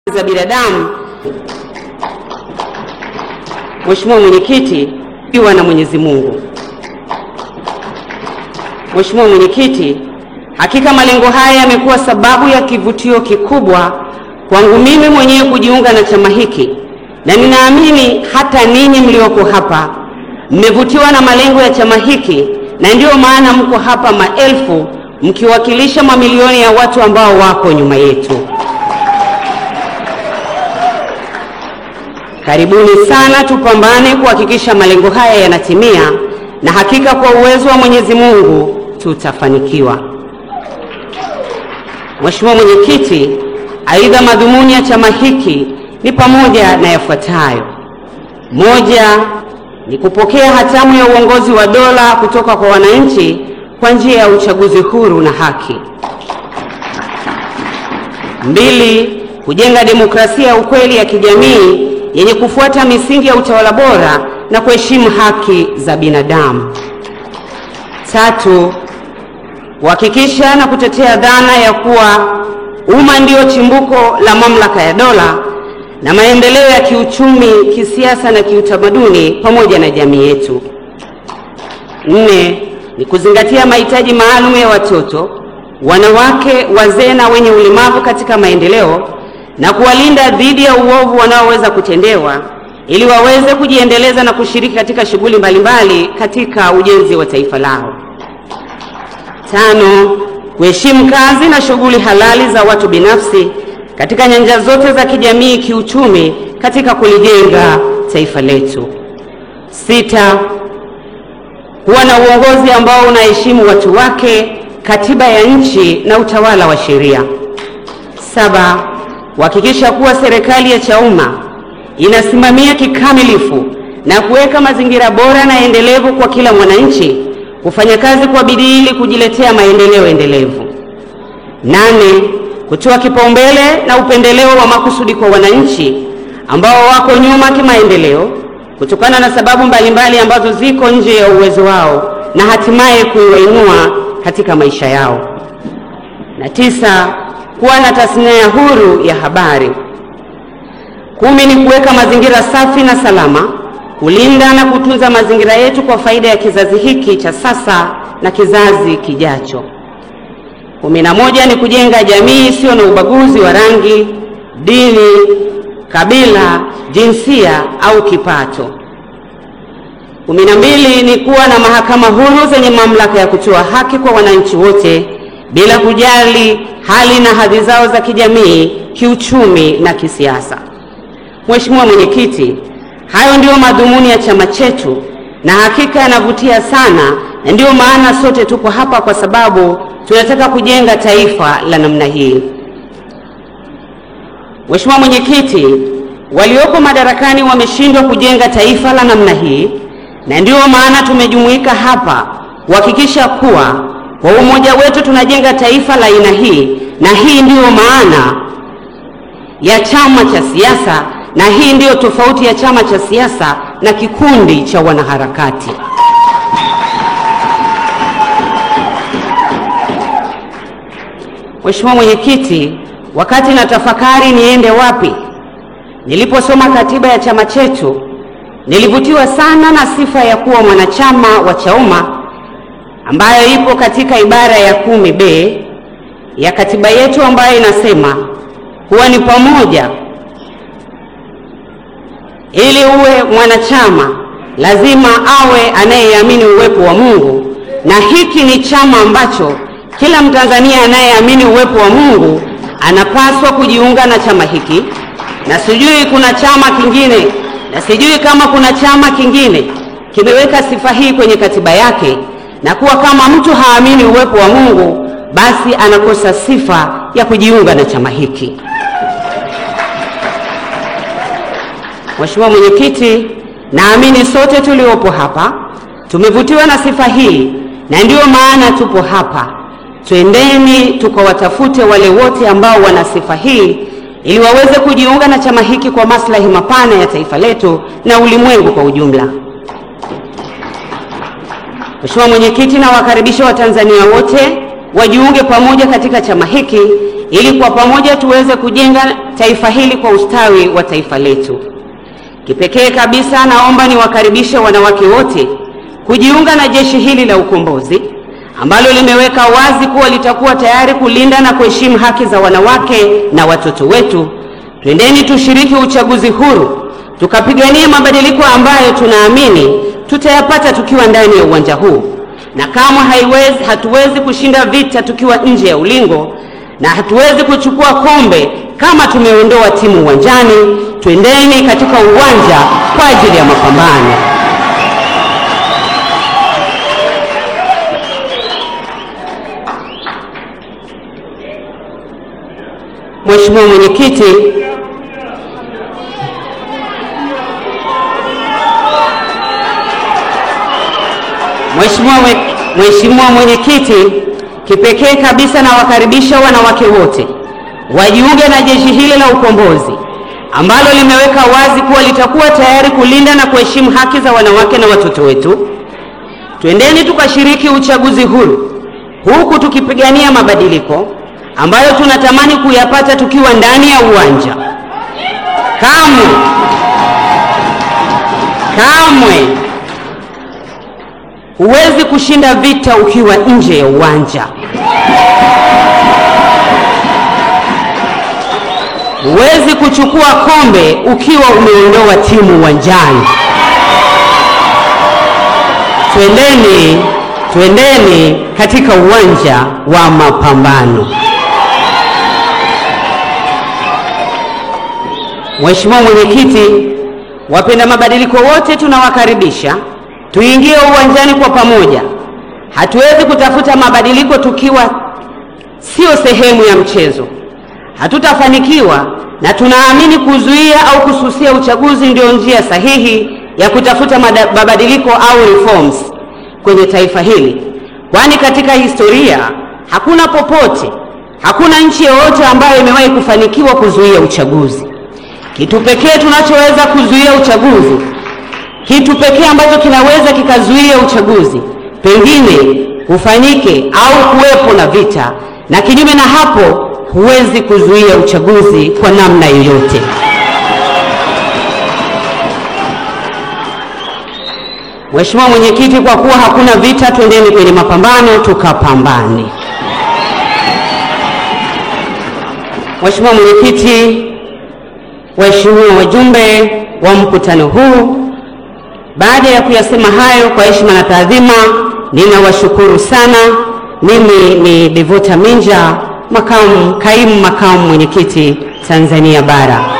za binadamu. Mheshimiwa Mwenyekiti, iwa na Mwenyezi Mungu. Mheshimiwa Mwenyekiti, hakika malengo haya yamekuwa sababu ya kivutio kikubwa kwangu mimi mwenyewe kujiunga na chama hiki, na ninaamini hata ninyi mlioko hapa mmevutiwa na malengo ya chama hiki, na ndio maana mko hapa maelfu mkiwakilisha mamilioni ya watu ambao wako nyuma yetu. Karibuni sana, tupambane kuhakikisha malengo haya yanatimia, na hakika kwa uwezo wa Mwenyezi Mungu tutafanikiwa. Mheshimiwa Mwenyekiti, aidha madhumuni ya chama hiki ni pamoja na yafuatayo: moja, ni kupokea hatamu ya uongozi wa dola kutoka kwa wananchi kwa njia ya uchaguzi huru na haki. Mbili, kujenga demokrasia ya ukweli ya kijamii yenye kufuata misingi ya utawala bora na kuheshimu haki za binadamu. Tatu, kuhakikisha na kutetea dhana ya kuwa umma ndio chimbuko la mamlaka ya dola na maendeleo ya kiuchumi, kisiasa na kiutamaduni pamoja na jamii yetu. Nne, ni kuzingatia mahitaji maalum ya watoto, wanawake, wazee na wenye ulemavu katika maendeleo na kuwalinda dhidi ya uovu wanaoweza kutendewa ili waweze kujiendeleza na kushiriki katika shughuli mbalimbali katika ujenzi wa taifa lao. Tano, kuheshimu kazi na shughuli halali za watu binafsi katika nyanja zote za kijamii, kiuchumi katika kulijenga taifa letu. Sita, kuwa na uongozi ambao unaheshimu watu wake, katiba ya nchi na utawala wa sheria. Saba, kuhakikisha kuwa serikali ya Chauma inasimamia kikamilifu na kuweka mazingira bora na endelevu kwa kila mwananchi kufanya kazi kwa bidii ili kujiletea maendeleo endelevu. Nane, kutoa kipaumbele na upendeleo wa makusudi kwa wananchi ambao wako nyuma kimaendeleo kutokana na sababu mbalimbali ambazo ziko nje ya uwezo wao na hatimaye kuwainua katika maisha yao. Na tisa, kuwa na tasnia huru ya habari. 10, ni kuweka mazingira safi na salama, kulinda na kutunza mazingira yetu kwa faida ya kizazi hiki cha sasa na kizazi kijacho. 11, ni kujenga jamii isiyo na ubaguzi wa rangi, dini, kabila, jinsia au kipato. 12, ni kuwa na mahakama huru zenye mamlaka ya kutoa haki kwa wananchi wote bila kujali hali na hadhi zao za kijamii, kiuchumi na kisiasa. Mheshimiwa Mwenyekiti, hayo ndio madhumuni ya chama chetu na hakika yanavutia sana, na ndio maana sote tuko hapa kwa sababu tunataka kujenga taifa la namna hii. Mheshimiwa Mwenyekiti, walioko madarakani wameshindwa kujenga taifa la namna hii, na ndio maana tumejumuika hapa kuhakikisha kuwa kwa umoja wetu tunajenga taifa la aina hii, na hii ndiyo maana ya chama cha siasa, na hii ndiyo tofauti ya chama cha siasa na kikundi cha wanaharakati. Mheshimiwa Mwenyekiti, wakati natafakari niende wapi, niliposoma katiba ya chama chetu nilivutiwa sana na sifa ya kuwa mwanachama wa Chauma ambayo ipo katika ibara ya 10B ya katiba yetu ambayo inasema kuwa ni pamoja, ili uwe mwanachama lazima awe anayeamini uwepo wa Mungu, na hiki ni chama ambacho kila Mtanzania anayeamini uwepo wa Mungu anapaswa kujiunga na chama hiki, na sijui kuna chama kingine, na sijui kama kuna chama kingine kimeweka sifa hii kwenye katiba yake, na kuwa kama mtu haamini uwepo wa Mungu basi anakosa sifa ya kujiunga na chama hiki. Mheshimiwa Mwenyekiti, naamini sote tuliopo hapa tumevutiwa na sifa hii, na ndio maana tupo hapa. Twendeni tukawatafute wale wote ambao wana sifa hii ili waweze kujiunga na chama hiki kwa maslahi mapana ya taifa letu na ulimwengu kwa ujumla. Mheshimiwa Mwenyekiti, na wakaribisha Watanzania wote wajiunge pamoja katika chama hiki ili kwa pamoja tuweze kujenga taifa hili kwa ustawi wa taifa letu. Kipekee kabisa naomba niwakaribishe wanawake wote kujiunga na jeshi hili la ukombozi ambalo limeweka wazi kuwa litakuwa tayari kulinda na kuheshimu haki za wanawake na watoto wetu. Twendeni tushiriki uchaguzi huru, tukapiganie mabadiliko ambayo tunaamini tutayapata tukiwa ndani ya uwanja huu. Na kama hatuwezi kushinda vita tukiwa nje ya ulingo, na hatuwezi kuchukua kombe kama tumeondoa timu uwanjani. Twendeni katika uwanja kwa ajili ya mapambano. Mheshimiwa Mwenyekiti, Mheshimiwa Mwenyekiti, kipekee kabisa na wakaribisha wanawake wote wajiunge na jeshi hili la ukombozi ambalo limeweka wazi kuwa litakuwa tayari kulinda na kuheshimu haki za wanawake na watoto wetu. Twendeni tukashiriki uchaguzi huru, huku tukipigania mabadiliko ambayo tunatamani kuyapata tukiwa ndani ya uwanja. Kamwe huwezi kushinda vita ukiwa nje ya uwanja. Huwezi kuchukua kombe ukiwa umeondoa timu uwanjani. Twendeni katika uwanja wa mapambano. Mheshimiwa Mwenyekiti, wapenda mabadiliko wote tunawakaribisha tuingie uwanjani kwa pamoja. Hatuwezi kutafuta mabadiliko tukiwa sio sehemu ya mchezo. Hatutafanikiwa, na tunaamini kuzuia au kususia uchaguzi ndio njia sahihi ya kutafuta mabadiliko au reforms kwenye taifa hili. Kwani katika historia hakuna nchi yoyote ambayo imewahi kufanikiwa kuzuia uchaguzi. Kitu pekee tunachoweza kuzuia uchaguzi, kitu pekee ambacho kinaweza kikazuia uchaguzi pengine ufanyike au kuwepo na vita, na kinyume na hapo huwezi kuzuia uchaguzi kwa namna yoyote. Mheshimiwa Mwenyekiti, kwa kuwa hakuna vita, twendeni kwenye mapambano tukapambane. Mheshimiwa Mwenyekiti, waheshimiwa wajumbe wa mkutano huu, baada ya kuyasema hayo kwa heshima na taadhima, ninawashukuru sana. Mimi ni Devota Minja, kaimu makamu mwenyekiti Tanzania Bara.